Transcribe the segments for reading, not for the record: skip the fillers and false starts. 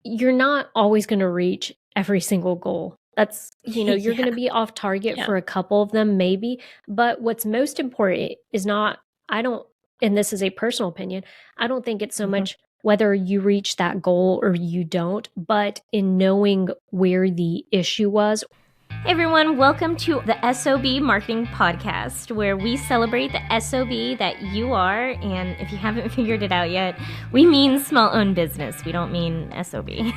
you're not always going to reach every single goal. That's, you're going to be off target Yeah. for a couple of them, maybe. But what's most important is not, and this is a personal opinion, I don't think it's so much whether you reach that goal or you don't, but in knowing where the issue was. Hey everyone, welcome to the S.O.B Marketing Podcast, where we celebrate the S.O.B that you are, and if you haven't figured it out yet, we mean small-owned business. We don't mean S.O.B.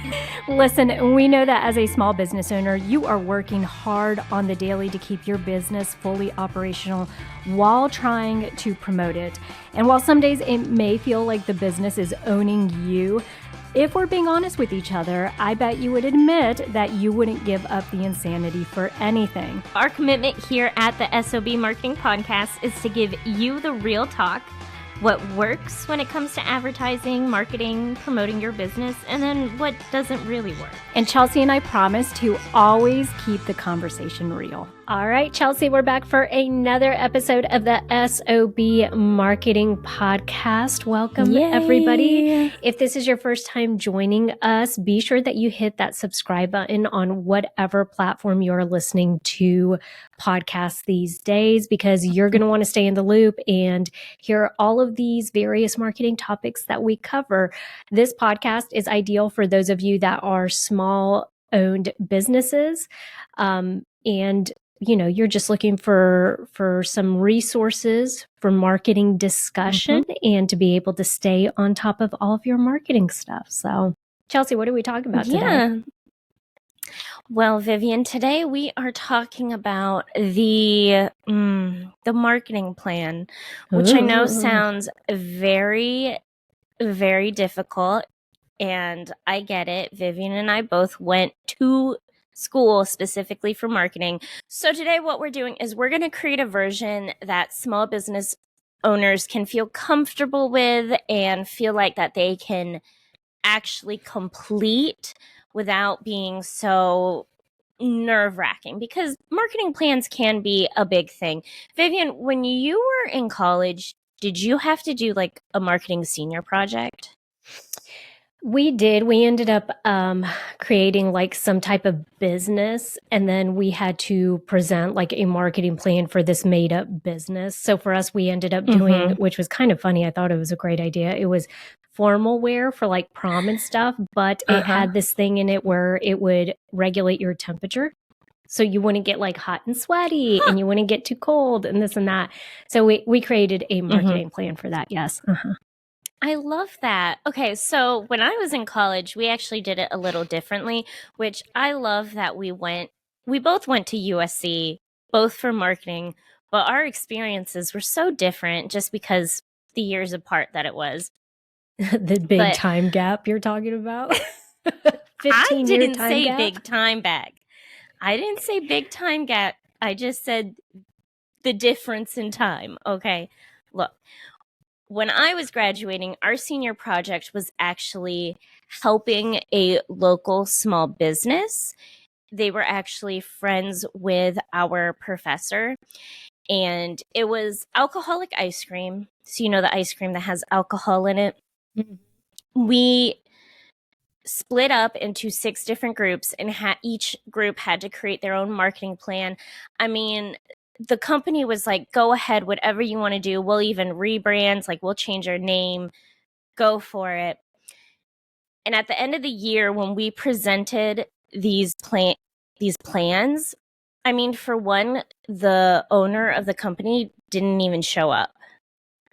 Listen, we know that as a small business owner, you are working hard on the daily to keep your business fully operational while trying to promote it. And while some days it may feel like the business is owning you, if we're being honest with each other, I bet you would admit that you wouldn't give up the insanity for anything. Our commitment here at the S.O.B Marketing Podcast is to give you the real talk, what works when it comes to advertising, marketing, promoting your business, and then what doesn't really work. And Chelsea and I promise to always keep the conversation real. All right, Chelsea, we're back for another episode of the S.O.B Marketing Podcast. Welcome, everybody. If this is your first time joining us, be sure that you hit that subscribe button on whatever platform you're listening to podcasts these days, because you're going to want to stay in the loop and hear all of these various marketing topics that we cover. This podcast is ideal for those of you that are small-owned businesses, and you're just looking for some resources for marketing discussion and to be able to stay on top of all of your marketing stuff. So, Chelsea, what are we talking about today? Well, Vivian, today we are talking about the marketing plan, which I know sounds very, very difficult, and I get it. Vivian and I both went to school specifically for marketing. So today what we're doing is we're going to create a version that small business owners can feel comfortable with and feel like that they can actually complete without being so nerve-wracking, because marketing plans can be a big thing. Vivian, when you were in college, did you have to do like a marketing senior project? We did. We ended up creating like some type of business, and then we had to present like a marketing plan for this made up business. So for us, we ended up doing, which was kind of funny. I thought it was a great idea. It was formal wear for like prom and stuff, but it had this thing in it where it would regulate your temperature. So you wouldn't get like hot and sweaty and you wouldn't get too cold and this and that. So we created a marketing plan for that. Yes. I love that. Okay, so when I was in college, we actually did it a little differently, which I love that we both went to USC, both for marketing, but our experiences were so different just because the years apart that it was. The big time gap you're talking about? I didn't say big time gap. I didn't say big time gap. I just said the difference in time. Okay, look. When I was graduating, our senior project was actually helping a local small business. They were actually friends with our professor, and it was alcoholic ice cream. So you know the ice cream that has alcohol in it? We split up into 6 different groups, and each group had to create their own marketing plan. I mean, the company was like, go ahead, whatever you want to do. We'll even rebrand, like we'll change our name, go for it. And at the end of the year, when we presented these plans, I mean, for one, the owner of the company didn't even show up.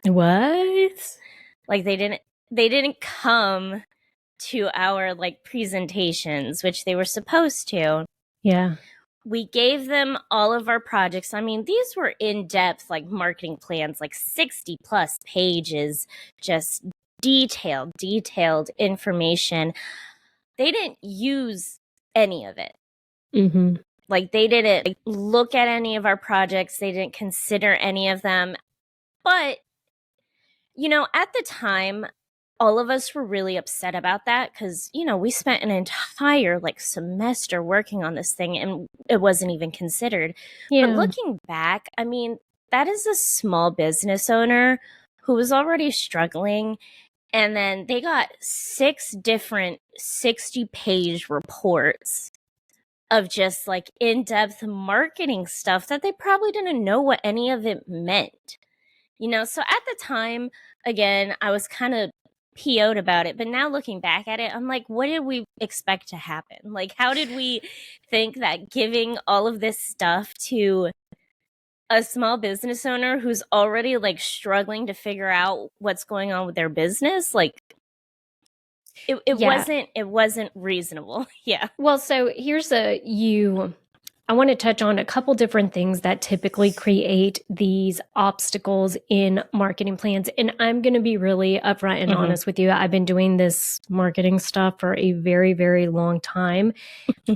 What? Like they didn't come to our like presentations, which they were supposed to. Yeah. We gave them all of our projects. I mean, these were in-depth like marketing plans, like 60 plus pages, just detailed information. They didn't use any of it. Like they didn't look at any of our projects. They didn't consider any of them. But, at the time, all of us were really upset about that because, we spent an entire semester working on this thing and it wasn't even considered. Yeah. But looking back, I mean, that is a small business owner who was already struggling, And then they got 6 different 60-page reports of just like in-depth marketing stuff that they probably didn't know what any of it meant. So at the time, again, I was kind of PO'd about it, but now looking back at it, I'm like, what did we expect to happen? Like, how did we think that giving all of this stuff to a small business owner who's already like struggling to figure out what's going on with their business, like it wasn't reasonable. Yeah. Well, so here's I want to touch on a couple different things that typically create these obstacles in marketing plans. And I'm going to be really upfront and honest with you. I've been doing this marketing stuff for a very, very long time.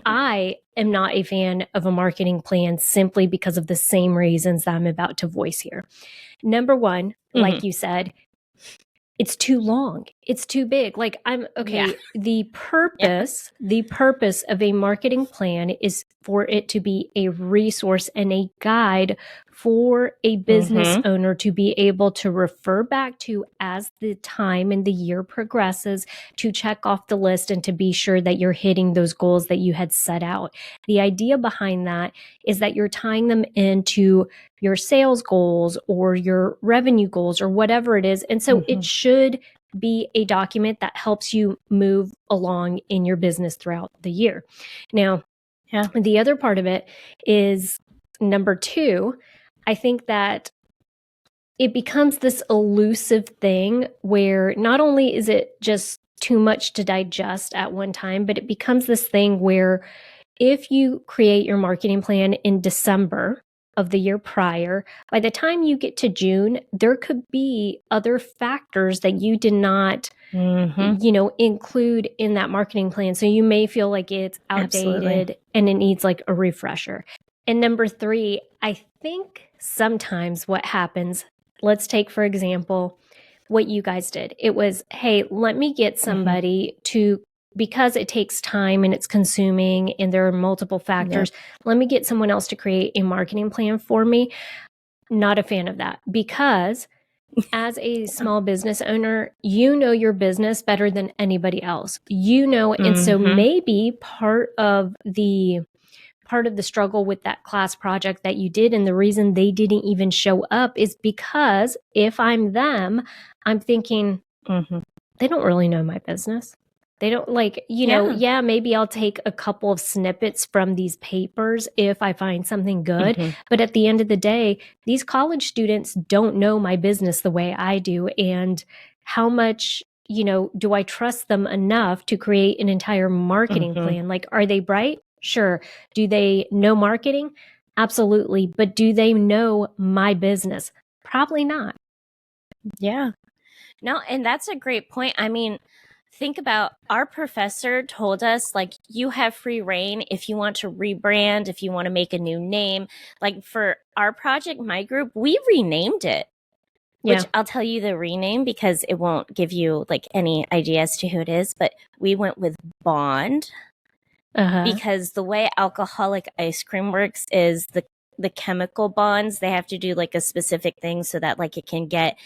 I am not a fan of a marketing plan simply because of the same reasons that I'm about to voice here. Number one, like you said, it's too long. It's too big. Like the purpose of a marketing plan is for it to be a resource and a guide for a business owner to be able to refer back to as the time and the year progresses, to check off the list and to be sure that you're hitting those goals that you had set out. The idea behind that is that you're tying them into your sales goals or your revenue goals or whatever it is. And so it should be a document that helps you move along in your business throughout the year. Now, the other part of it is number 2, I think that it becomes this elusive thing where not only is it just too much to digest at one time, but it becomes this thing where if you create your marketing plan in December of the year prior, by the time you get to June, there could be other factors that you did not, include in that marketing plan. So you may feel like it's outdated and it needs like a refresher. And number 3, I think sometimes what happens, let's take, for example, what you guys did. It was, hey, let me get somebody to, because it takes time and it's consuming and there are multiple factors, let me get someone else to create a marketing plan for me. Not a fan of that, because as a small business owner, you know your business better than anybody else. And so maybe part of the struggle with that class project that you did, and the reason they didn't even show up, is because if I'm them, I'm thinking, they don't really know my business. They don't maybe I'll take a couple of snippets from these papers if I find something good. But at the end of the day, these college students don't know my business the way I do. And how much, do I trust them enough to create an entire marketing plan? Like, are they bright? Sure. Do they know marketing? Absolutely. But do they know my business? Probably not. Yeah. No, and that's a great point. I mean, think about, our professor told us, like, you have free reign if you want to rebrand, if you want to make a new name. Like, for our project, my group, we renamed it. Which I'll tell you the rename because it won't give you like any idea as to who it is. But we went with Bond. Because the way alcoholic ice cream works is the chemical bonds, they have to do like a specific thing so that like it can get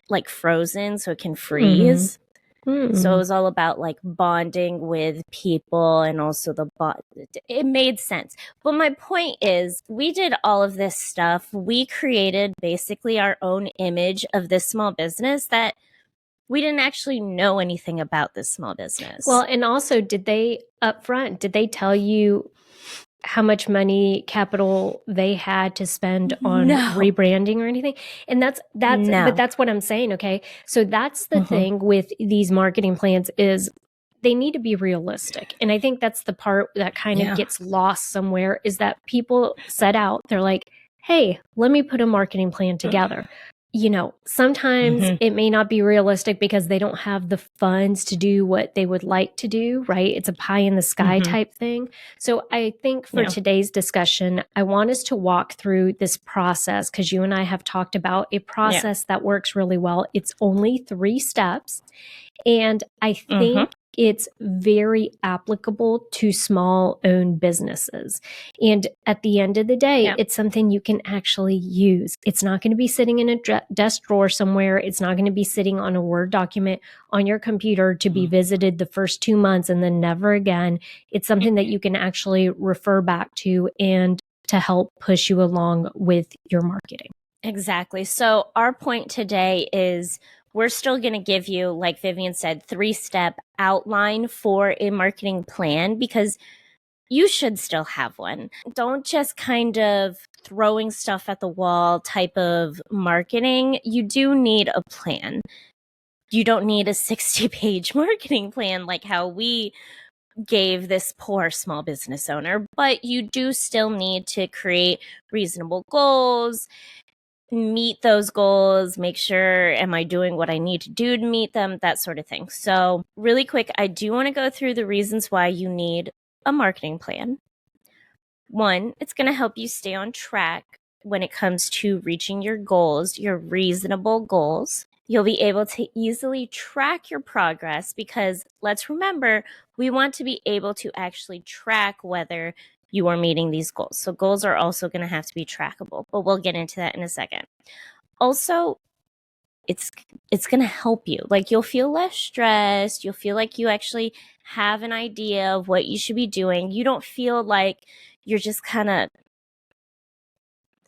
like frozen, so it can freeze. So it was all about like bonding with people, and also the bond. It made sense. But my point is, we did all of this stuff. We created basically our own image of this small business that we didn't actually know anything about this small business. Well, and also, did they tell you how much money capital they had to spend on rebranding or anything? And that's but that's what I'm saying. Okay. So that's the thing with these marketing plans, is they need to be realistic. And I think that's the part that kind of gets lost somewhere, is that people set out, they're like, hey, let me put a marketing plan together. Sometimes it may not be realistic because they don't have the funds to do what they would like to do, right? It's a pie in the sky type thing. So I think for today's discussion, I want us to walk through this process, because you and I have talked about a process that works really well. It's only 3 steps. And I think it's very applicable to small owned businesses. And at the end of the day, it's something you can actually use. It's not going to be sitting in a desk drawer somewhere. It's not going to be sitting on a Word document on your computer to be visited the first 2 months and then never again. It's something that you can actually refer back to and to help push you along with your marketing. Exactly. So our point today is we're still going to give you, like Vivian said, 3-step outline for a marketing plan, because you should still have one. Don't just kind of throwing stuff at the wall type of marketing. You do need a plan. You don't need a 60-page marketing plan like how we gave this poor small business owner, but you do still need to create reasonable goals, meet those goals, make sure, am I doing what I need to do to meet them, that sort of thing. So really quick, I do want to go through the reasons why you need a marketing plan. 1, it's going to help you stay on track when it comes to reaching your goals, your reasonable goals. You'll be able to easily track your progress, because let's remember, we want to be able to actually track whether you are meeting these goals. So goals are also going to have to be trackable, but we'll get into that in a second. Also, it's going to help you. Like, you'll feel less stressed. You'll feel like you actually have an idea of what you should be doing. You don't feel like you're just kind of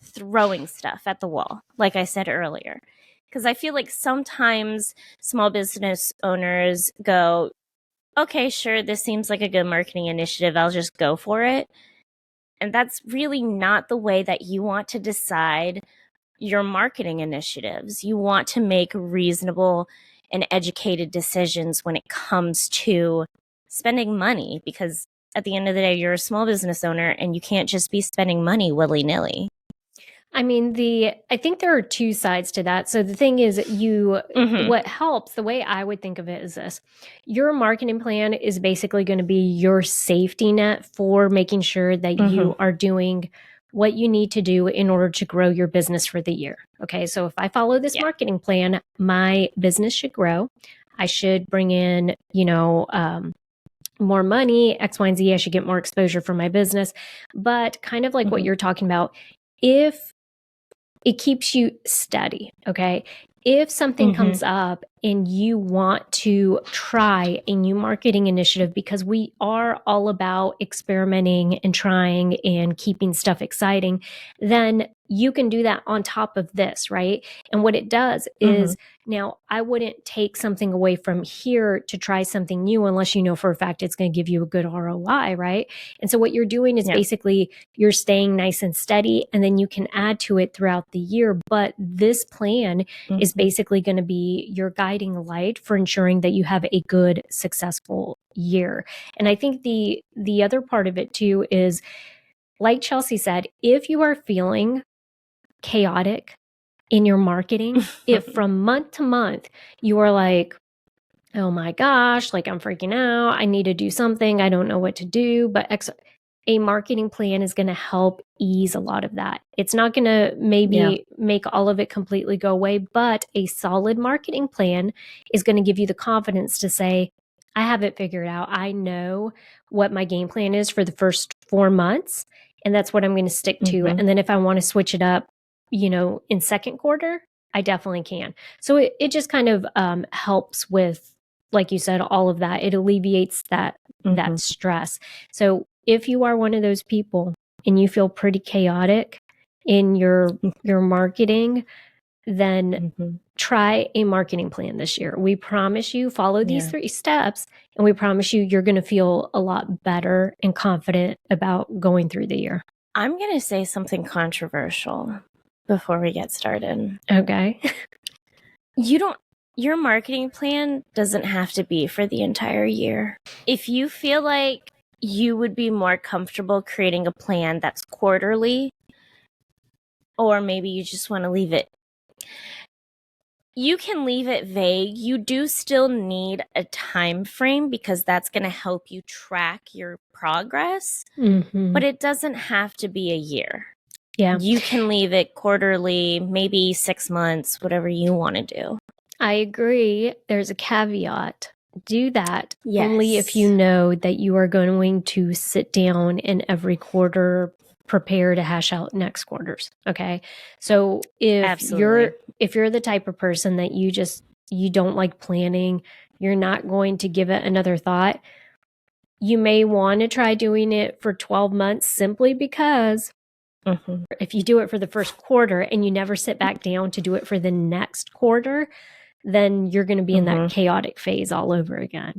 throwing stuff at the wall, like I said earlier. Because I feel like sometimes small business owners go, okay, sure, this seems like a good marketing initiative. I'll just go for it. And that's really not the way that you want to decide your marketing initiatives. You want to make reasonable and educated decisions when it comes to spending money, because at the end of the day, you're a small business owner and you can't just be spending money willy-nilly. I mean, I think there are 2 sides to that. So the thing is, what helps, the way I would think of it is this: your marketing plan is basically going to be your safety net for making sure that you are doing what you need to do in order to grow your business for the year. Okay. So if I follow this marketing plan, my business should grow. I should bring in, more money, X, Y, and Z. I should get more exposure for my business. But kind of like what you're talking about, if it keeps you steady, okay? If something comes up and you want to try a new marketing initiative, because we are all about experimenting and trying and keeping stuff exciting, then you can do that on top of this, right? And what it does is, now I wouldn't take something away from here to try something new unless you know for a fact it's going to give you a good ROI, right? And so what you're doing is basically you're staying nice and steady, and then you can add to it throughout the year. But this plan is basically going to be your guiding light for ensuring that you have a good, successful year. And I think the other part of it too is, like Chelsea said, if you are feeling chaotic in your marketing, if from month to month you are like, oh my gosh, like I'm freaking out, I need to do something, I don't know what to do, but a marketing plan is going to help ease a lot of that. It's not going to maybe make all of it completely go away, but a solid marketing plan is going to give you the confidence to say, I have it figured out. I know what my game plan is for the first 4 months, and that's what I'm going to stick to. And then if I want to switch it up, in second quarter, I definitely can. So it just kind of helps with, like you said, all of that. It alleviates that stress. So if you are one of those people and you feel pretty chaotic in your marketing, then try a marketing plan this year. We promise you, follow these 3 steps, and we promise you, you're going to feel a lot better and confident about going through the year. I'm going to say something controversial before we get started. Okay. Your marketing plan doesn't have to be for the entire year. If you feel like you would be more comfortable creating a plan that's quarterly, or maybe you just want to leave it, you can leave it vague. You do still need a time frame, because that's going to help you track your progress, but it doesn't have to be a year. Yeah. You can leave it quarterly, maybe 6 months, whatever you want to do. I agree. There's a caveat do that only if you know that you are going to sit down and every quarter prepare to hash out next quarters. Okay. So if you're the type of person that you don't like planning, you're not going to give it another thought, you may want to try doing it for 12 months simply because if you do it for the first quarter and you never sit back down to do it for the next quarter, then you're going to be in that chaotic phase all over again.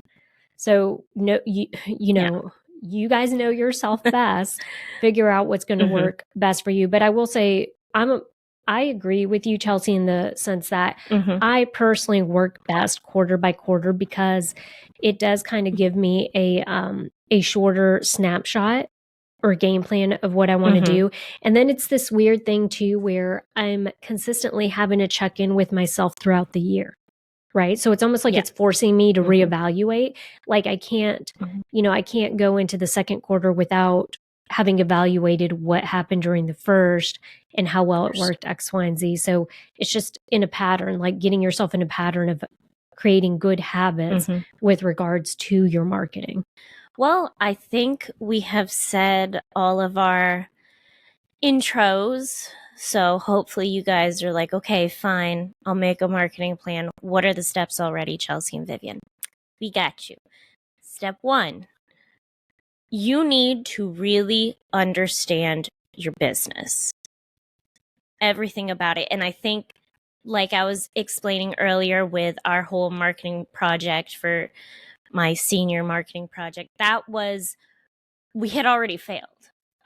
So no, you know, you guys know yourself best, figure out what's going to work best for you. But I will say I agree with you, Chelsea, in the sense that I personally work best quarter by quarter because it does kind of give me a shorter snapshot or game plan of what I want to do. And then it's this weird thing too, where I'm consistently having to check in with myself throughout the year. Right. So it's almost like it's forcing me to reevaluate. Like I can't, I can't go into the second quarter without having evaluated what happened during the first and how well it worked, X, Y, and Z. So it's just in a pattern, like getting yourself in a pattern of creating good habits with regards to your marketing. Well, I think we have said all of our intros. So hopefully you guys are like, okay, fine, I'll make a marketing plan. What are the steps already, Chelsea and Vivian? We got you. Step 1, you need to really understand your business. Everything about it. And I think, like I was explaining earlier with our whole marketing project for my senior marketing project, we had already failed.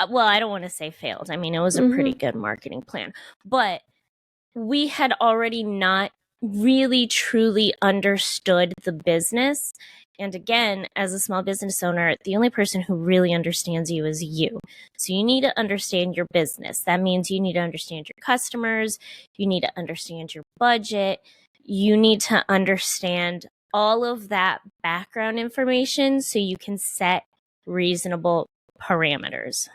Well, I don't want to say failed. I mean, it was a pretty good marketing plan, but we had already not really truly understood the business. And again, as a small business owner, the only person who really understands you is you. So you need to understand your business. That means you need to understand your customers. You need to understand your budget. You need to understand all of that background information so you can set reasonable parameters.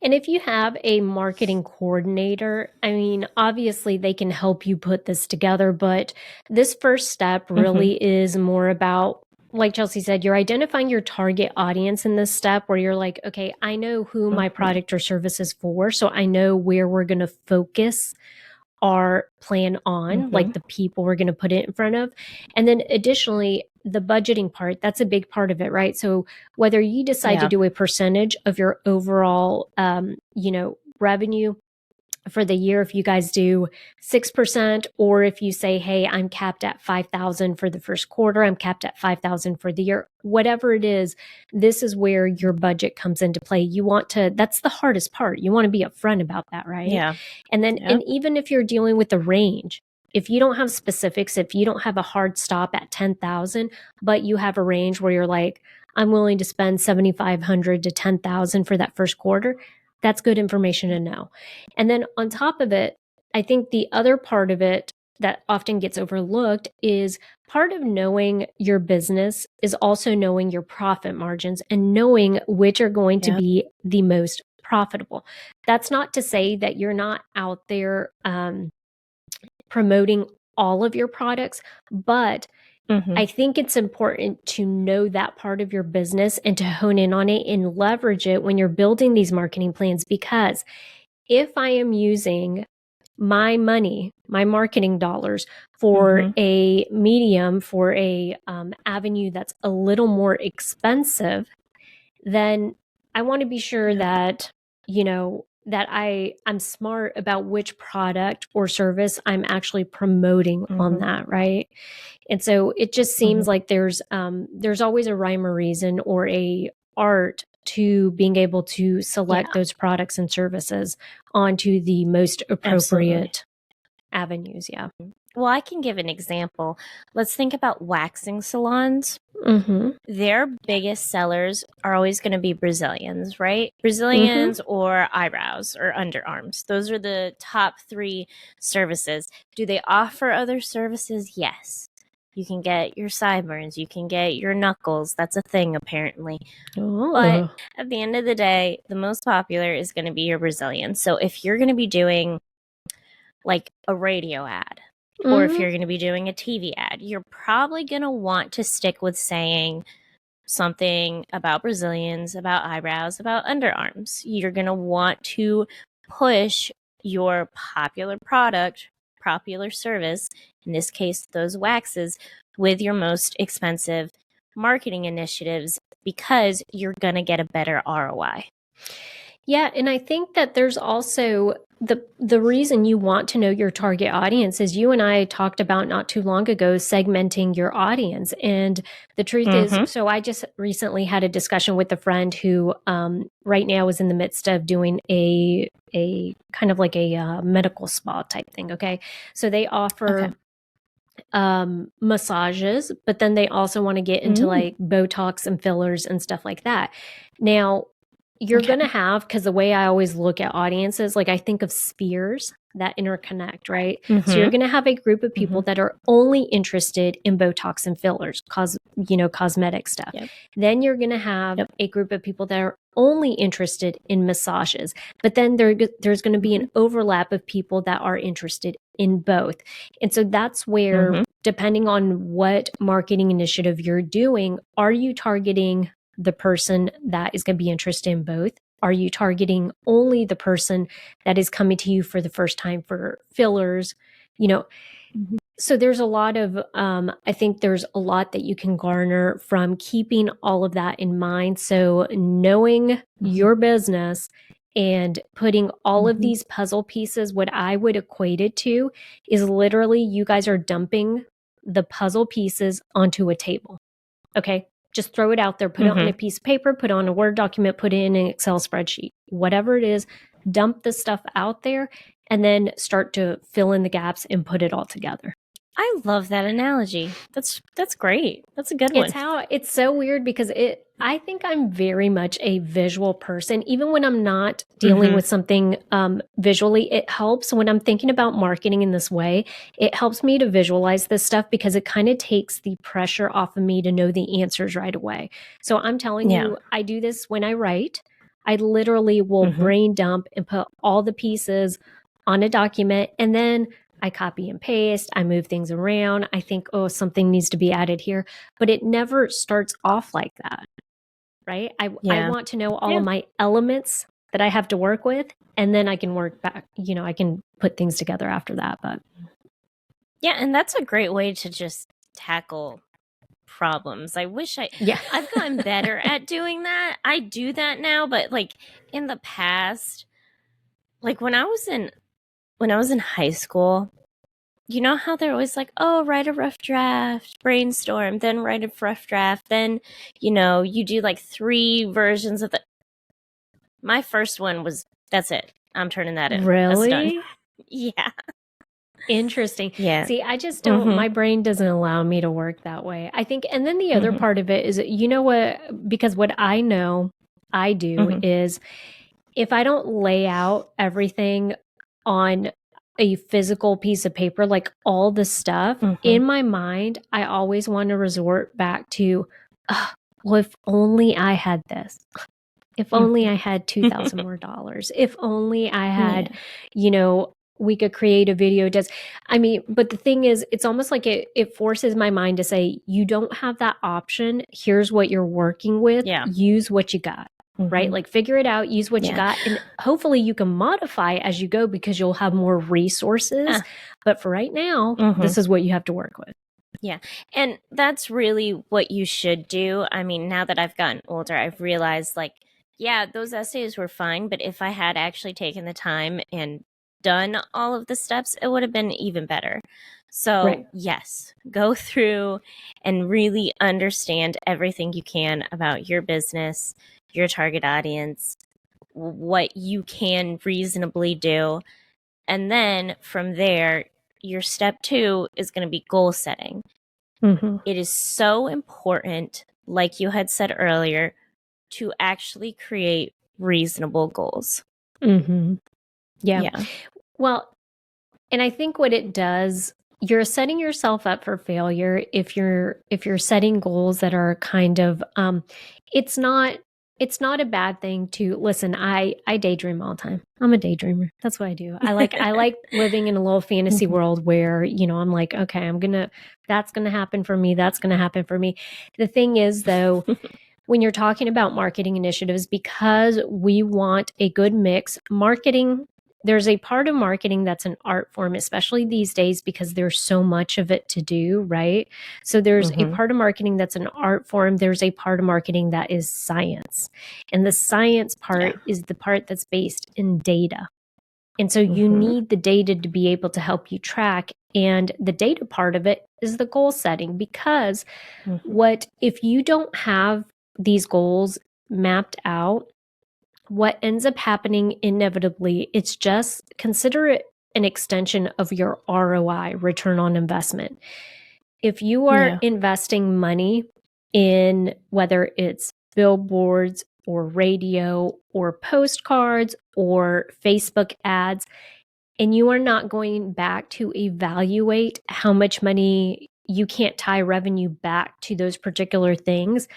And if you have a marketing coordinator, I mean, obviously they can help you put this together, but this first step really is more about, like Chelsea said, you're identifying your target audience in this step where you're like, okay, I know who my product or service is for, so I know where we're going to focus our plan on, like the people we're going to put it in front of. And then additionally, the budgeting part, that's a big part of it, right? So whether you decide to do a percentage of your overall, revenue for the year, if you guys do 6%, or if you say, hey, I'm capped at 5,000 for the first quarter, I'm capped at 5,000 for the year, whatever it is, this is where your budget comes into play. That's the hardest part. You want to be upfront about that, right? Yeah. And then, and even if you're dealing with the range, if you don't have specifics, if you don't have a hard stop at 10,000, but you have a range where you're like, I'm willing to spend 7,500 to 10,000 for that first quarter, that's good information to know. And then on top of it, I think the other part of it that often gets overlooked is part of knowing your business is also knowing your profit margins and knowing which are going to be the most profitable. That's not to say that you're not out there promoting all of your products, but I think it's important to know that part of your business and to hone in on it and leverage it when you're building these marketing plans. Because if I am using my money, my marketing dollars for a medium, for a avenue that's a little more expensive, then I want to be sure that, that I'm smart about which product or service I'm actually promoting on that, right? And so it just seems like there's always a rhyme or reason or a art to being able to select those products and services onto the most appropriate avenues. Yeah. Well, I can give an example. Let's think about waxing salons. Their biggest sellers are always going to be Brazilians, right? Brazilians or eyebrows or underarms. Those are the top 3 services. Do they offer other services? Yes. You can get your sideburns. You can get your knuckles. That's a thing, apparently. But at the end of the day, the most popular is going to be your Brazilian. So if you're going to be doing like a radio ad, or if you're going to be doing a TV ad, you're probably going to want to stick with saying something about Brazilians, about eyebrows, about underarms. You're going to want to push your popular product, popular service, in this case, those waxes, with your most expensive marketing initiatives because you're going to get a better ROI. Yeah, and I think that there's also the reason you want to know your target audience is you and I talked about not too long ago segmenting your audience. And the truth is, so I just recently had a discussion with a friend who right now is in the midst of doing a kind of like a medical spa type thing. Okay. So they offer massages, but then they also want to get into like Botox and fillers and stuff like that. Now, you're going to have, because the way I always look at audiences, like I think of spheres that interconnect, right? So you're going to have a group of people that are only interested in Botox and fillers, cosmetic stuff. Then you're going to have a group of people that are only interested in massages. But then there's going to be an overlap of people that are interested in both. And so that's where, depending on what marketing initiative you're doing, are you targeting the person that is going to be interested in both? Are you targeting only the person that is coming to you for the first time for fillers? So there's a lot of, I think there's a lot that you can garner from keeping all of that in mind. So knowing your business and putting all of these puzzle pieces, what I would equate it to is literally you guys are dumping the puzzle pieces onto a table. Okay. Just throw it out there, put it on a piece of paper, put it on a Word document, put it in an Excel spreadsheet, whatever it is, dump the stuff out there and then start to fill in the gaps and put it all together. I love that analogy. That's great. That's a good one. It's so weird because I think I'm very much a visual person. Even when I'm not dealing with something visually, it helps when I'm thinking about marketing in this way. It helps me to visualize this stuff because it kind of takes the pressure off of me to know the answers right away. So I'm telling you, I do this when I write. I literally will brain dump and put all the pieces on a document, and then I copy and paste, I move things around. I think, oh, something needs to be added here, but it never starts off like that, right? I want to know all of my elements that I have to work with, and then I can work back, I can put things together after that. But yeah, and that's a great way to just tackle problems. I wish I've gotten better at doing that. I do that now, but like in the past, like when I was in high school, you know how they're always like, oh, write a rough draft, brainstorm, then write a rough draft, then, you do like 3 versions of my first one was, that's it. I'm turning that in. Really? That's done. Yeah. Interesting. Yeah. See, I just don't, my brain doesn't allow me to work that way. I think, and then the other part of it is, because what I know I do is if I don't lay out everything on a physical piece of paper, like all the stuff in my mind, I always want to resort back to, well, if only I had this. If only I had $2,000 more dollars. If only I had, we could create a video. But the thing is, it's almost like it forces my mind to say, you don't have that option. Here's what you're working with. Yeah. Use what you got. Right? Like figure it out, use what you got, and hopefully you can modify as you go because you'll have more resources. But for right now, this is what you have to work with. Yeah. And that's really what you should do. I mean, now that I've gotten older, I've realized like, yeah, those essays were fine, but if I had actually taken the time and done all of the steps, it would have been even better. So yes, go through and really understand everything you can about your business, your target audience, what you can reasonably do. And then from there, your step 2 is going to be goal setting. It is so important, like you had said earlier, to actually create reasonable goals. Yeah. Well, and I think what it does, you're setting yourself up for failure if you're setting goals that are kind of, it's not it's not a bad thing to listen. I daydream all the time. I'm a daydreamer. That's what I do. I like living in a little fantasy world where, I'm like, okay, that's going to happen for me. That's going to happen for me. The thing is though, when you're talking about marketing initiatives, because we want a good mix, there's a part of marketing that's an art form, especially these days because there's so much of it to do, right? So there's a part of marketing that's an art form. There's a part of marketing that is science. And the science part is the part that's based in data. And so you need the data to be able to help you track. And the data part of it is the goal setting, because if you don't have these goals mapped out, what ends up happening inevitably, it's just consider it an extension of your ROI, return on investment. If you are investing money in whether it's billboards or radio or postcards or Facebook ads, and you are not going back to evaluate how much money you can't tie revenue back to those particular things,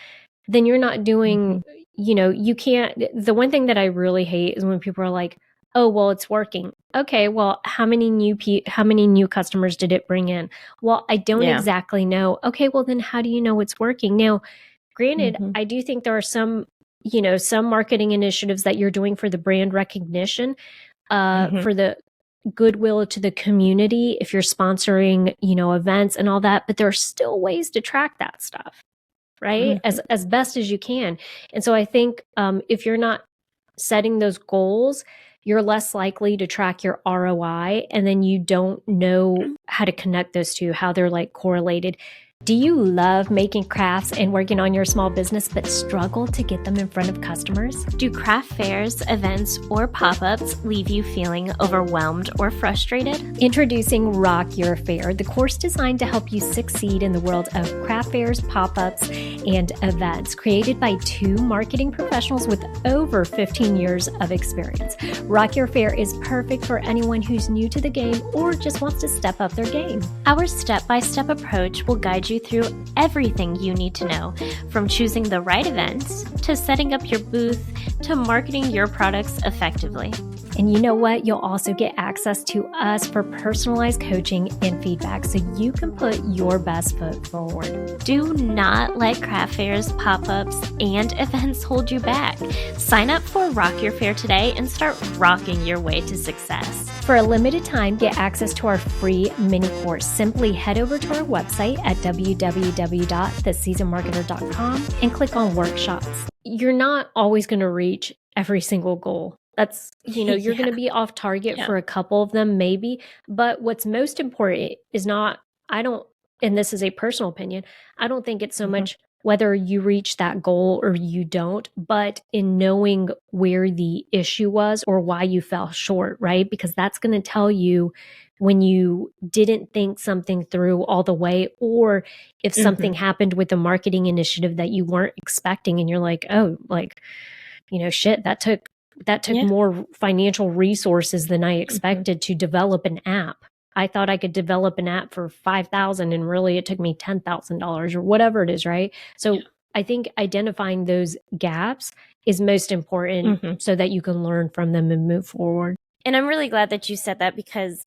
then you're not doing, you can't. The one thing that I really hate is when people are like, oh, well, it's working. Okay, well, how many new customers did it bring in? Well, I don't exactly know. Okay, well, then how do you know it's working? Now, granted, I do think there are some marketing initiatives that you're doing for the brand recognition, for the goodwill to the community, if you're sponsoring, events and all that, but there are still ways to track that stuff, right? As best as you can. And so I think if you're not setting those goals, you're less likely to track your ROI, and then you don't know how to connect those two, how they're like correlated. Do you love making crafts and working on your small business but struggle to get them in front of customers? Do craft fairs, events, or pop-ups leave you feeling overwhelmed or frustrated? Introducing Rock Your Fair, the course designed to help you succeed in the world of craft fairs, pop-ups, and events, created by 2 marketing professionals with over 15 years of experience. Rock Your Fair is perfect for anyone who's new to the game or just wants to step up their game. Our step-by-step approach will guide you through everything you need to know, from choosing the right events, to setting up your booth, to marketing your products effectively. And you know what? You'll also get access to us for personalized coaching and feedback so you can put your best foot forward. Do not let craft fairs, pop-ups, and events hold you back. Sign up for Rock Your Fair today and start rocking your way to success. For a limited time, get access to our free mini course. Simply head over to our website at www.theseasonmarketer.com and click on workshops. You're not always going to reach every single goal. That's, you're going to be off target for a couple of them, maybe. But what's most important is and this is a personal opinion, I don't think it's so much whether you reach that goal or you don't, but in knowing where the issue was or why you fell short, right? Because that's going to tell you when you didn't think something through all the way, or if something happened with the marketing initiative that you weren't expecting and you're like, oh, shit, that took more financial resources than I expected to develop an app. I thought I could develop an app for $5,000 and really it took me $10,000 or whatever it is, right? So I think identifying those gaps is most important so that you can learn from them and move forward. And I'm really glad that you said that, because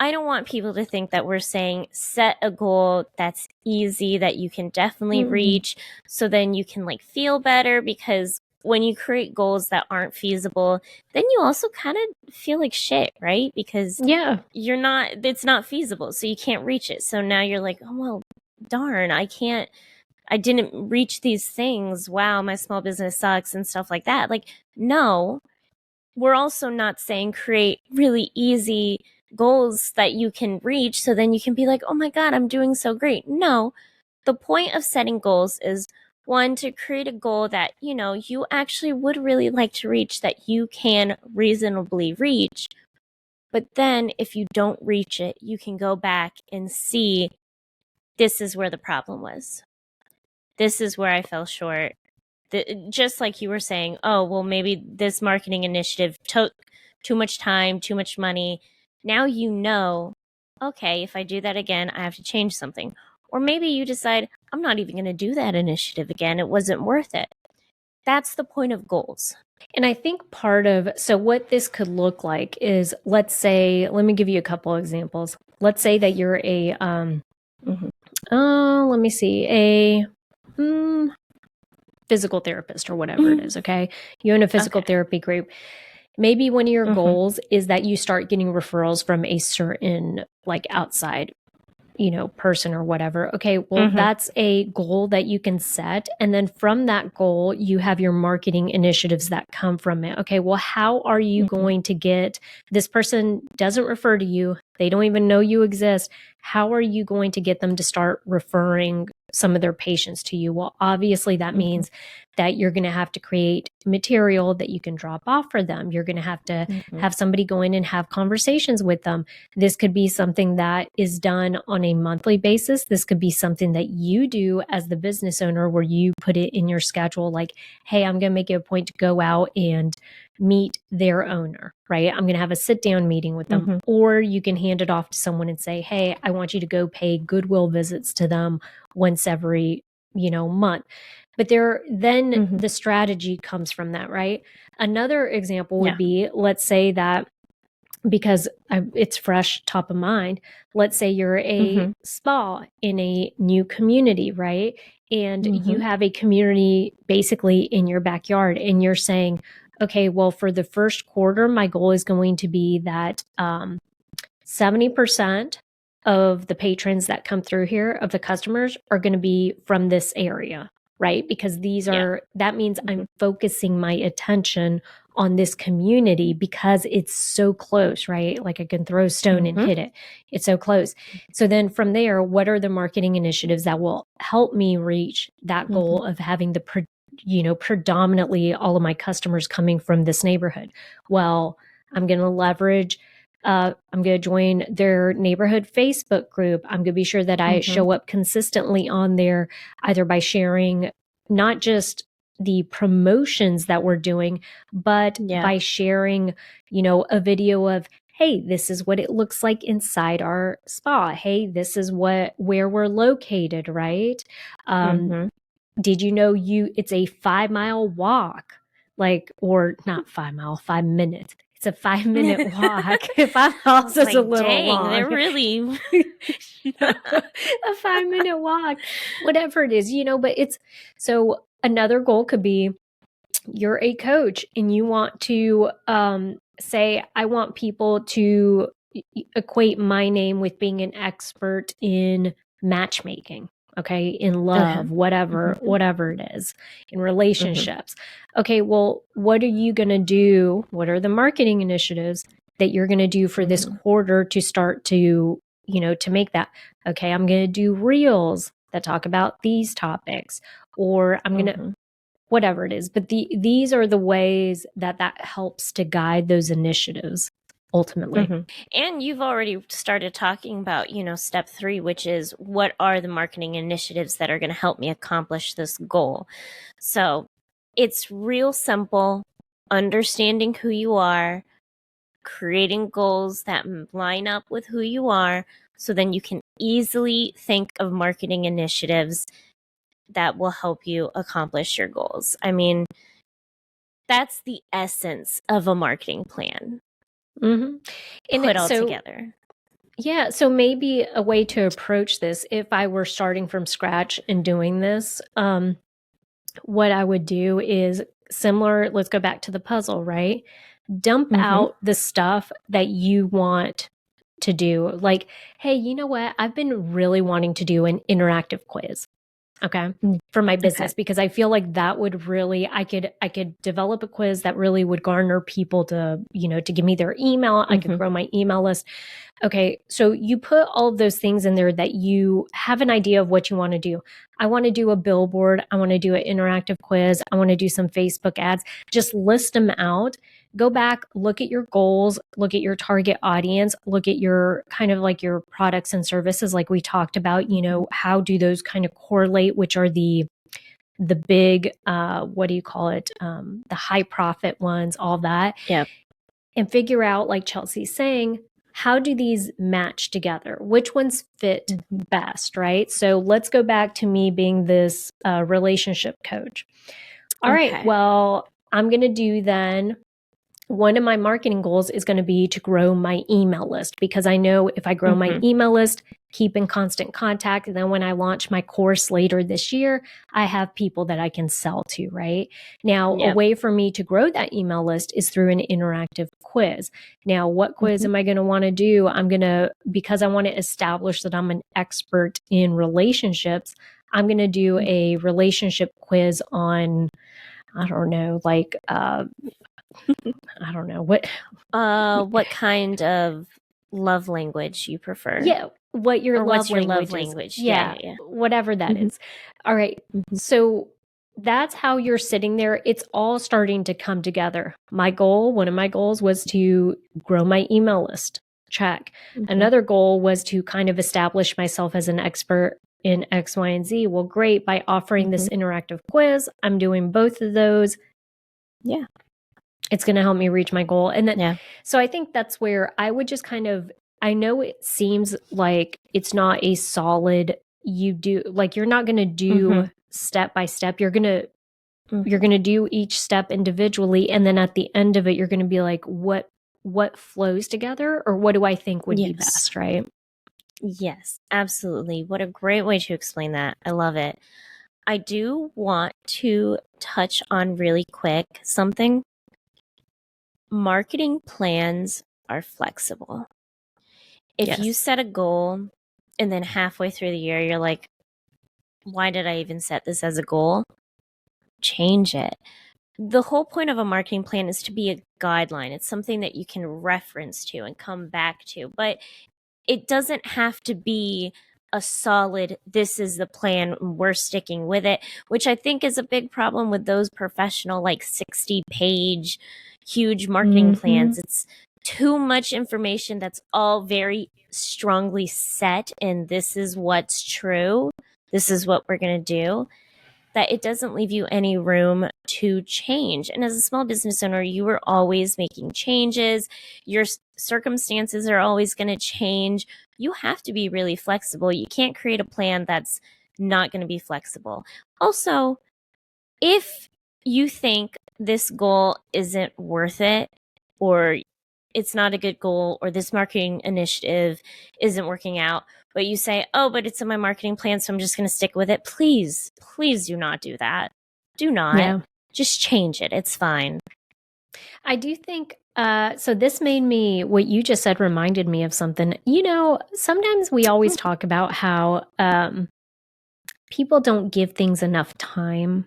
I don't want people to think that we're saying set a goal that's easy, that you can definitely reach, so then you can feel better, because when you create goals that aren't feasible, then you also kind of feel like shit, right? Because it's not feasible, so you can't reach it. So now you're like, oh, well, darn, I didn't reach these things. Wow, my small business sucks and stuff like that. No, we're also not saying create really easy goals that you can reach, so then you can be like, oh my God, I'm doing so great. No, the point of setting goals is, 1, to create a goal that, you actually would really like to reach, that you can reasonably reach. But then if you don't reach it, you can go back and see, this is where the problem was. This is where I fell short. Just like you were saying, oh, well, maybe this marketing initiative took too much time, too much money. Now okay, if I do that again, I have to change something. Or maybe you decide, I'm not even going to do that initiative again. It wasn't worth it. That's the point of goals. And I think so what this could look like is, let's say, let me give you a couple examples. Let's say that you're a, let me see, a physical therapist or whatever it is, okay? You're in a physical therapy group. Maybe one of your goals is that you start getting referrals from a certain like outside person or whatever. Okay, well, that's a goal that you can set. And then from that goal, you have your marketing initiatives that come from it. Okay, well, how are you going to get, this person doesn't refer to you, they don't even know you exist. How are you going to get them to start referring some of their patients to you? Well, obviously that means that you're going to have to create material that you can drop off for them. You're going to have have somebody go in and have conversations with them. This could be something that is done on a monthly basis. This could be something that you do as the business owner where you put it in your schedule, like, hey, I'm going to make it a point to go out and meet their owner, right? I'm going to have a sit down meeting with them. Or you can hand it off to someone and say, hey, I want you to go pay goodwill visits to them once every, month. But then the strategy comes from that, right? Another example would be, let's say that, because it's fresh top of mind, let's say you're a spa in a new community, right? And you have a community basically in your backyard, and you're saying, okay, well, for the first quarter, my goal is going to be that 70% of the patrons that come through here, of the customers, are going to be from this area, right? Because that means I'm focusing my attention on this community because it's so close, right? Like I can throw a stone and hit it. It's so close. So then from there, what are the marketing initiatives that will help me reach that goal of having the predominantly all of my customers coming from this neighborhood? Well, I'm going to leverage, I'm going to join their neighborhood Facebook group. I'm going to be sure that I show up consistently on there, either by sharing not just the promotions that we're doing, but by sharing, a video of, hey, this is what it looks like inside our spa. Hey, this is where we're located, right? Did you know it's a 5-mile walk? Or not 5 mile, 5 minutes. It's a 5-minute walk. 5 miles is a little long. They're really a 5-minute walk, whatever it is, but so another goal could be, you're a coach and you want to say, I want people to equate my name with being an expert in matchmaking. Okay, in love, whatever it is, in relationships. Okay, well, what are you going to do? What are the marketing initiatives that you're going to do for this quarter to start to, to make that? Okay, I'm going to do reels that talk about these topics, or I'm going to, whatever it is. But these are the ways that helps to guide those initiatives ultimately. And you've already started talking about, step 3, which is, what are the marketing initiatives that are going to help me accomplish this goal? So it's real simple: understanding who you are, creating goals that line up with who you are, so then you can easily think of marketing initiatives that will help you accomplish your goals. I mean, that's the essence of a marketing plan. Put all together. Yeah. So maybe a way to approach this, if I were starting from scratch and doing this, what I would do is similar. Let's go back to the puzzle, right? Dump out the stuff that you want to do. Like, hey, you know what? I've been really wanting to do an interactive quiz. Okay. For my business, because I feel like that would really, I could develop a quiz that really would garner people to, to give me their email. I could grow my email list. Okay. So you put all of those things in there that you have an idea of what you want to do. I want to do a billboard. I want to do an interactive quiz. I want to do some Facebook ads. Just list them out. Go back, look at your goals, look at your target audience, look at your kind of like your products and services, like we talked about, how do those kind of correlate, which are the big, what do you call it? The high profit ones, all that. Yeah. And figure out, like Chelsea's saying, how do these match together? Which ones fit best, right? So let's go back to me being this relationship coach. All right. Well, I'm going to do then. One of my marketing goals is going to be to grow my email list, because I know if I grow my email list, keep in constant contact, and then when I launch my course later this year, I have people that I can sell to, right? Now, a way for me to grow that email list is through an interactive quiz. Now, what quiz am I going to want to do? Because I want to establish that I'm an expert in relationships, I'm going to do a relationship quiz on, I don't know, like, I don't know what kind of love language you prefer. Yeah, what your what's your love language is. language? Yeah, whatever that is. All right. So that's how you're sitting there. It's all starting to come together. One of my goals was to grow my email list. Check. Another goal was to kind of establish myself as an expert in X, Y, and Z. Well, great. By offering this interactive quiz, I'm doing both of those. Yeah. It's going to help me reach my goal. And then, so I think that's where I would just I know it seems like it's not a solid, you're not going to do step by step. You're going to do each step individually. And then at the end of it, you're going to be like, what flows together, or what do I think would be best, right? Yes, absolutely. What a great way to explain that. I love it. I do want to touch on really quick something. Marketing plans are flexible. If you set a goal and then halfway through the year, you're like, why did I even set this as a goal? Change it. The whole point of a marketing plan is to be a guideline. It's something that you can reference to and come back to, but it doesn't have to be a solid, this is the plan, we're sticking with it, which I think is a big problem with those professional, like 60-page, huge marketing plans. It's too much information that's all very strongly set, and this is what's true. This is what we're going to do. That it doesn't leave you any room to change. And as a small business owner, you are always making changes. Your circumstances are always going to change. You have to be really flexible. You can't create a plan that's not going to be flexible. Also, if you think this goal isn't worth it, or it's not a good goal, or this marketing initiative isn't working out, but you say, oh, but it's in my marketing plan, so I'm just going to stick with it. Please do not do that. Do not. Yeah. Just change it. It's fine. I do think, so this what you just said reminded me of something. Sometimes we always talk about how people don't give things enough time.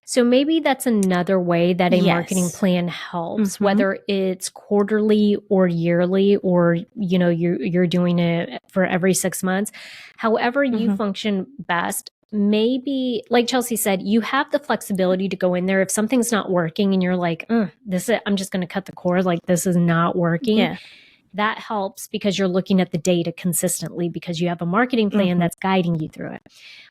So maybe that's another way that a marketing plan helps, whether it's quarterly or yearly, or, you're doing it for every 6 months. However you function best, maybe, like Chelsea said, you have the flexibility to go in there if something's not working and you're like, I'm just going to cut the cord. Like, this is not working. Yeah. That helps because you're looking at the data consistently, because you have a marketing plan that's guiding you through it.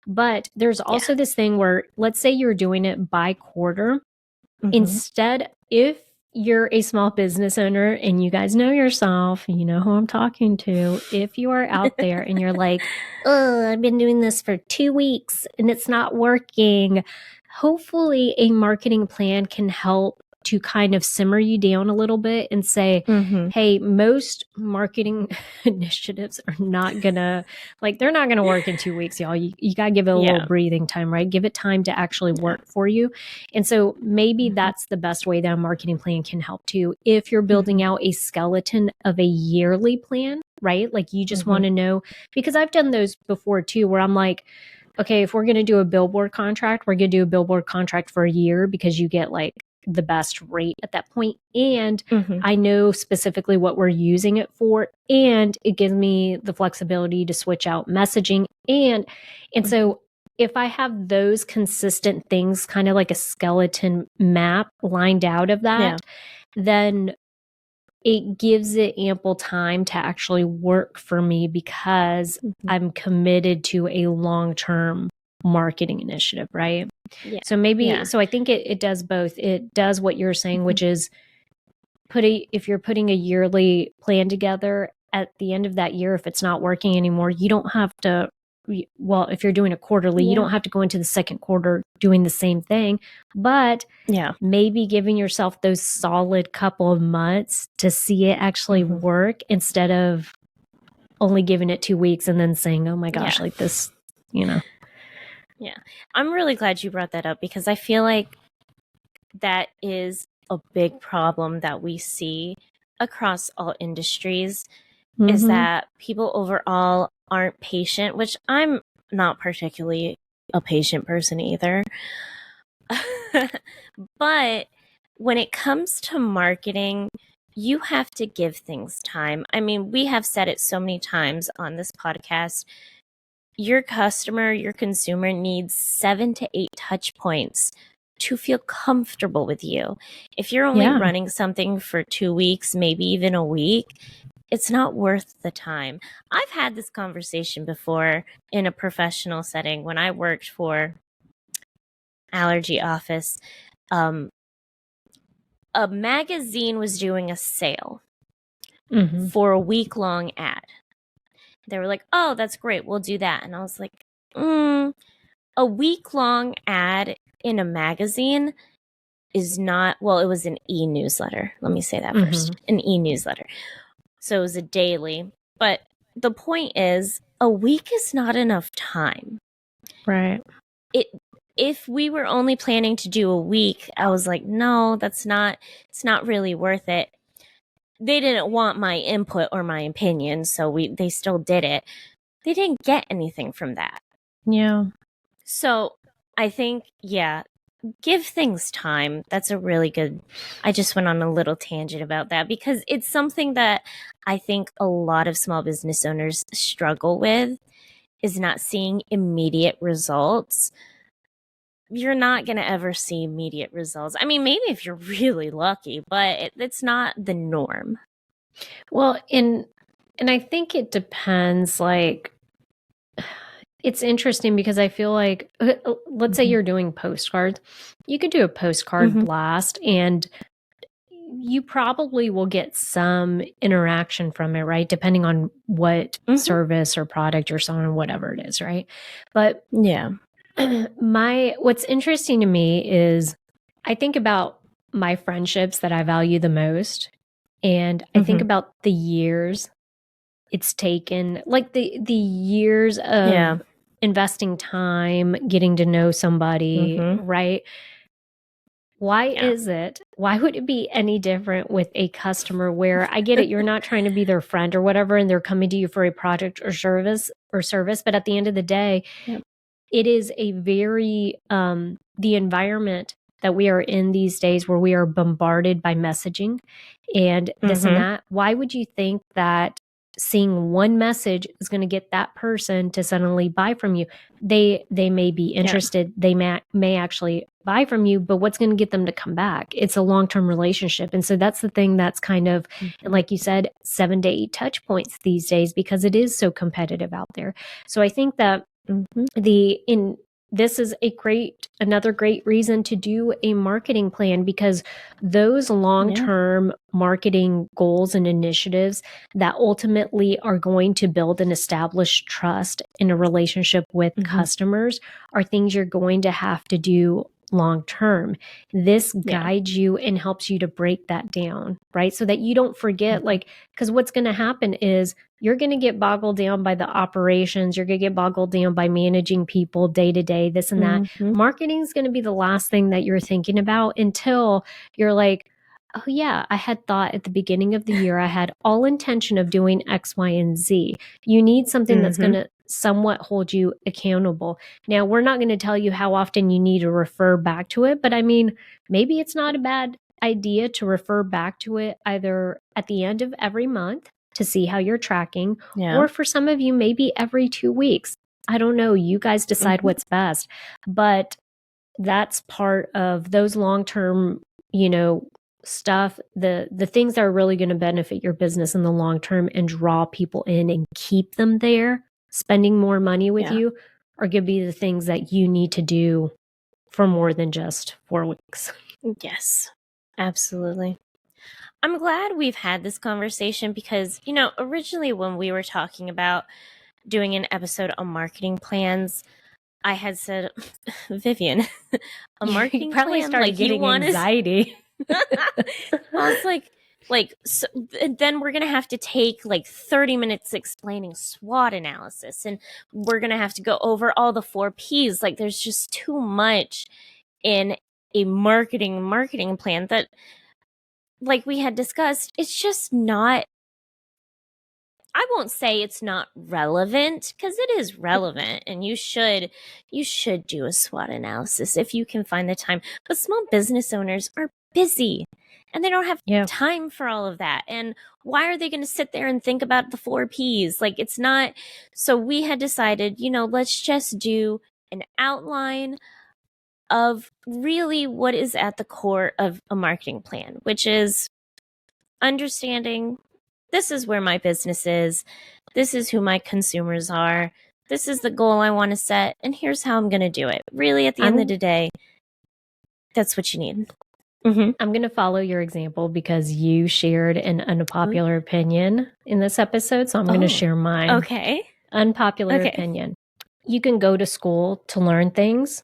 But there's also this thing where, let's say you're doing it by quarter. Instead, if you're a small business owner and you guys know yourself, you know who I'm talking to, if you are out there and you're like, oh, I've been doing this for 2 weeks and it's not working, hopefully a marketing plan can help to kind of simmer you down a little bit and say, hey, most marketing initiatives are not gonna, they're not gonna work in 2 weeks, y'all. You gotta give it a little breathing time, right? Give it time to actually work for you. And so maybe that's the best way that a marketing plan can help too. If you're building out a skeleton of a yearly plan, right? Like, you just want to know, because I've done those before too, where I'm like, okay, if we're going to do a billboard contract, we're going to do a billboard contract for a year, because you get the best rate at that point. And I know specifically what we're using it for. And it gives me the flexibility to switch out messaging. And so if I have those consistent things, kind of like a skeleton map lined out of that, then it gives it ample time to actually work for me, because I'm committed to a long-term marketing initiative, right? Yeah. So so I think it does both. It does what you're saying, which is if you're putting a yearly plan together, at the end of that year, if it's not working anymore, you don't have to well, if you're doing a quarterly, you don't have to go into the second quarter doing the same thing, but maybe giving yourself those solid couple of months to see it actually work instead of only giving it 2 weeks and then saying, oh my gosh, like this, Yeah. I'm really glad you brought that up because I feel like that is a big problem that we see across all industries is that people overall aren't patient, which I'm not particularly a patient person either. But when it comes to marketing, you have to give things time. I mean, we have said it so many times on this podcast. Your customer, your consumer needs 7 to 8 touch points to feel comfortable with you. If you're only running something for 2 weeks, maybe even a week, it's not worth the time. I've had this conversation before in a professional setting when I worked for allergy office. A magazine was doing a sale for a week-long ad. They were like, oh, that's great. We'll do that. And I was like, a week-long ad in a magazine is not, well, it was an e-newsletter. Let me say that first. An e-newsletter. So it was a daily. But the point is, a week is not enough time. Right. If we were only planning to do a week, I was like, no, it's not really worth it. They didn't want my input or my opinion, so they still did it. They didn't get anything from that. Yeah. So I think, give things time. That's a really good, I just went on a little tangent about that because it's something that I think a lot of small business owners struggle with is not seeing immediate results. You're not going to ever see immediate results. I mean, maybe if you're really lucky, but it's not the norm. Well, and I think it depends, like, it's interesting because I feel like, let's say you're doing postcards. You could do a postcard blast and you probably will get some interaction from it, right? Depending on what service or product you're selling, whatever it is, right? But what's interesting to me is I think about my friendships that I value the most, and I think about the years it's taken, like the years of investing time, getting to know somebody, right? Why would it be any different with a customer where I get it, you're not trying to be their friend or whatever, and they're coming to you for a product or service, but at the end of the day, it is a very, the environment that we are in these days where we are bombarded by messaging and this and that. Why would you think that seeing one message is going to get that person to suddenly buy from you? They may be interested. They may actually buy from you, but what's going to get them to come back? It's a long-term relationship. And so that's the thing that's kind of, like you said, 7 to 8 touch points these days because it is so competitive out there. So I think that this is another great reason to do a marketing plan because those long-term marketing goals and initiatives that ultimately are going to build and establish trust in a relationship with customers are things you're going to have to do long-term. This guides you and helps you to break that down, right? So that you don't forget, because what's going to happen is you're going to get boggled down by the operations. You're going to get boggled down by managing people day to day, this and that. Marketing is going to be the last thing that you're thinking about until you're like, oh yeah, I had thought at the beginning of the year, I had all intention of doing X, Y, and Z. You need something that's going to somewhat hold you accountable. Now, we're not going to tell you how often you need to refer back to it, but I mean, maybe it's not a bad idea to refer back to it either at the end of every month to see how you're tracking, or for some of you, maybe every 2 weeks. I don't know. You guys decide what's best, but that's part of those long-term, stuff, the things that are really going to benefit your business in the long term and draw people in and keep them there, spending more money with you, are going to be the things that you need to do for more than just 4 weeks. Yes, absolutely. I'm glad we've had this conversation because, originally when we were talking about doing an episode on marketing plans, I had said, Vivian, a marketing probably plan, started like getting anxiety. I was like, so then we're going to have to take like 30 minutes explaining SWOT analysis, and we're going to have to go over all the 4 Ps. Like, there's just too much in a marketing plan that, like we had discussed, it's just not, I won't say it's not relevant, because it is relevant, and you should do a SWOT analysis if you can find the time. But small business owners are busy, and they don't have time for all of that. And why are they going to sit there and think about the 4 Ps? Like, it's not. So we had decided, let's just do an outline of really what is at the core of a marketing plan, which is understanding this is where my business is. This is who my consumers are. This is the goal I want to set. And here's how I'm going to do it. Really, at the end of the day, that's what you need. Mm-hmm. I'm going to follow your example because you shared an unpopular opinion in this episode. So I'm going to share mine. Okay. Unpopular opinion. You can go to school to learn things,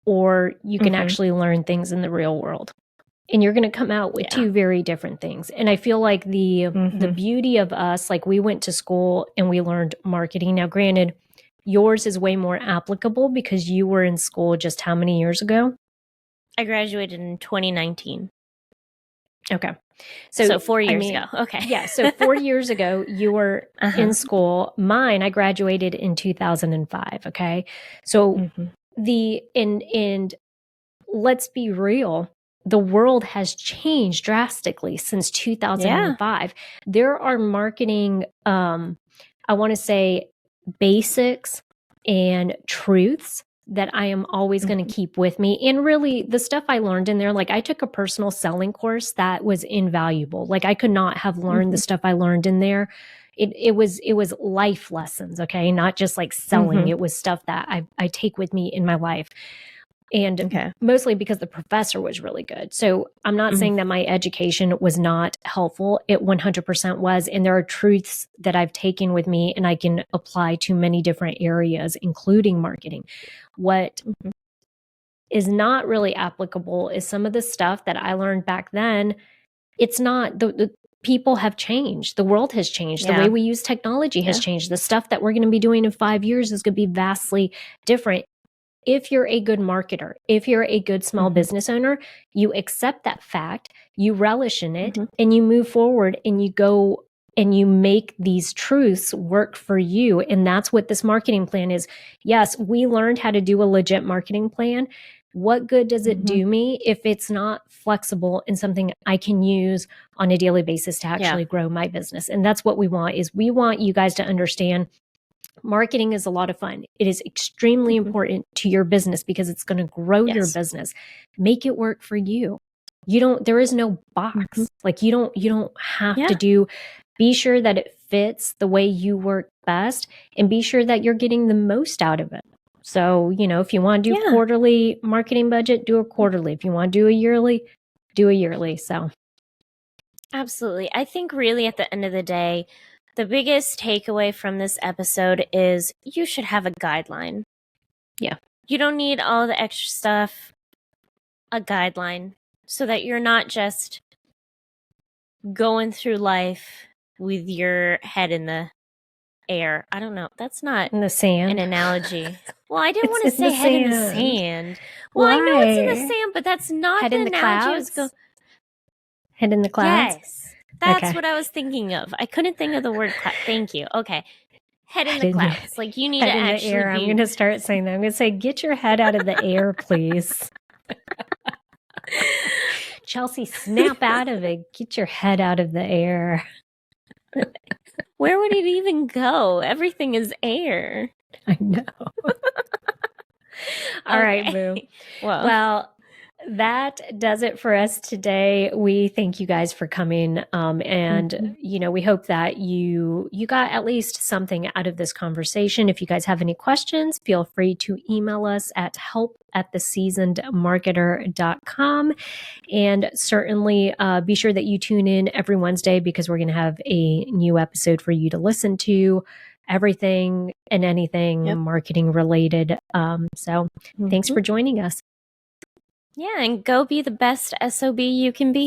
or you can actually learn things in the real world. And you're going to come out with 2 very different things. And I feel like the beauty of us, like we went to school and we learned marketing. Now, granted, yours is way more applicable because you were in school just how many years ago? I graduated in 2019. Okay. So 4 years ago. Okay. Yeah. So 4 years ago, you were in school. Mine, I graduated in 2005. Okay. So and let's be real. The world has changed drastically since 2005. There are marketing, I want to say, basics and truths that I am always going to keep with me. And really, the stuff I learned in there, like I took a personal selling course that was invaluable. Like I could not have learned the stuff I learned in there. It was life lessons, okay? Not just like selling. It was stuff that I take with me in my life. And mostly because the professor was really good. So I'm not saying that my education was not helpful. It 100% was. And there are truths that I've taken with me and I can apply to many different areas, including marketing. What is not really applicable is some of the stuff that I learned back then. It's not, the people have changed. The world has changed. The way we use technology has changed. The stuff that we're going to be doing in 5 years is going to be vastly different. If you're a good marketer, if you're a good small business owner, you accept that fact, you relish in it, and you move forward and you go and you make these truths work for you. And that's what this marketing plan is. Yes, we learned how to do a legit marketing plan. What good does it do me if it's not flexible and something I can use on a daily basis to actually grow my business? And that's what we want, is we want you guys to understand marketing is a lot of fun. It is extremely important to your business because it's going to grow your business. Make it work for you. There is no box. Like you don't have to do, be sure that it fits the way you work best and be sure that you're getting the most out of it. So, if you want to do quarterly marketing budget, do a quarterly. If you want to do a yearly, do a yearly. So. Absolutely. I think really at the end of the day, the biggest takeaway from this episode is you should have a guideline. Yeah. You don't need all the extra stuff. A guideline so that you're not just going through life with your head in the air. I don't know. That's not in the sand. An analogy. Well, I didn't want to say head in the sand. Well, I know it's in the sand, but that's not head the in the analogy. clouds. Head in the clouds. Yes. That's what I was thinking of. I couldn't think of the word cloud. Thank you. Okay. Head in the clouds. Like you need to actually air. I'm going to start saying that. I'm going to say, get your head out of the air, please. Chelsea, snap out of it. Get your head out of the air. Where would it even go? Everything is air. I know. All right, Boo. Well, that does it for us today. We thank you guys for coming. And we hope that you got at least something out of this conversation. If you guys have any questions, feel free to email us at help@theseasonedmarketer.com. And certainly be sure that you tune in every Wednesday because we're going to have a new episode for you to listen to everything and anything marketing related. So thanks for joining us. Yeah, and go be the best SOB you can be.